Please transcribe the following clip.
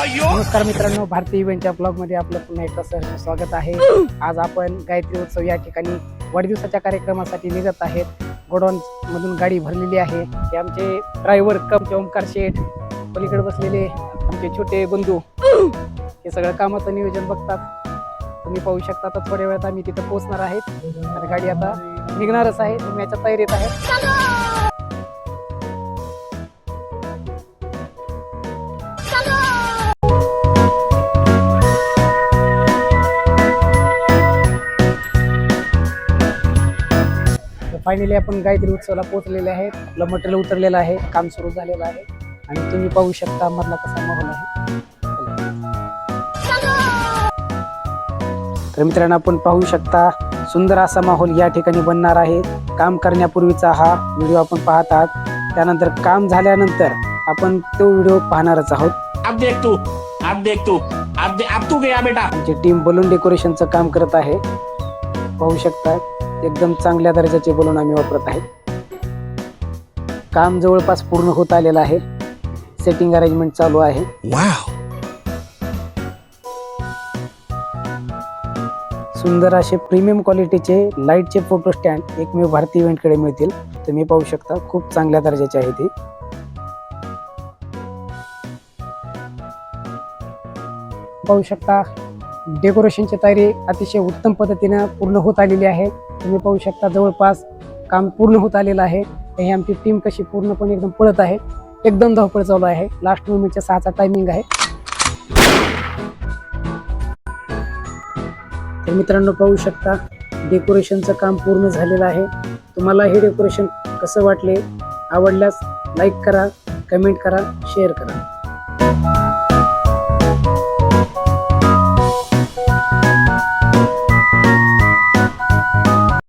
नमस्कार मित्रांनो, भारतीय इव्हेंटच्या ब्लॉग मध्ये आपलं पुन्हा एकदा सहर्ष स्वागत आहे। आज आपण गायत्री उत्सव या ठिकाणी वाढदिवसाच्या कार्यक्रमासाठी निघत आहेत। गोडाऊन मधून गाडी भरलेली आहे। हे आमचे ड्रायव्हर कमचे ओमकार शेठ, पलीकडे बसलेले आमचे छोटे बंधू, हे सगळं कामाचं नियोजन बघतात। तुम्ही पाहू शकता आता थोड्या वेळात आम्ही तिथे पोहोचणार आहेत आणि गाडी आता निघणारच आहे। तुम्ही याच्या तयारीत आहे। फायनली आपण गायत्री उत्सवाला पोहोचलेले आहेत। आपलं मटेरियल उतरलेलं आहे, काम सुरू झालेलं आहे आणि तुम्ही पाहू शकता मधला कसा माहोल आहे। तर मित्रांनो, आपण पाहू शकता सुंदर असा माहोल या ठिकाणी बनणार आहे। काम करण्यापूर्वीचा हा व्हिडिओ आपण पाहत आहात, त्यानंतर काम झाल्यानंतर आपण तो व्हिडिओ पाहणारच आहोत। अब तू गया बेटा। आमची टीम बलून डेकोरेशनचं काम करत आहे, पाहू शकता एकदम चांगल्या दर्जाचे बलून आम्ही वापरत आहे। काम जवळपास पूर्ण होत आलेलं आहे, सेटिंग अरेंजमेंट चालू आहे। वाव, सुंदर असे प्रीमियम क्वालिटीचे लाईटचे फोटो स्टँड एकमेव भारतीय इव्हेंटकडे मिळतील। तुम्ही पाहू शकता खूप चांगल्या दर्जाचे आहे ते। पाहू शकता डेकोरेशनची तयारी अतिशय उत्तम पद्धतीने पूर्ण होत आलेली आहे। तुम्ही पाहू शकता जवळपास काम पूर्ण होत आलेलं आहे। ही आमची टीम कशी पूर्णपणे एकदम पळत आहे, एकदम धावपळ चालू आहे। लास्ट मोमेंटच्या 6चा टायमिंग आहे। तर मित्रांनो, पाहू शकता डेकोरेशनचं काम पूर्ण झालेलं आहे। तुम्हाला हे डेकोरेशन कसं वाटले? आवडल्यास लाईक करा, कमेंट करा, शेअर करा।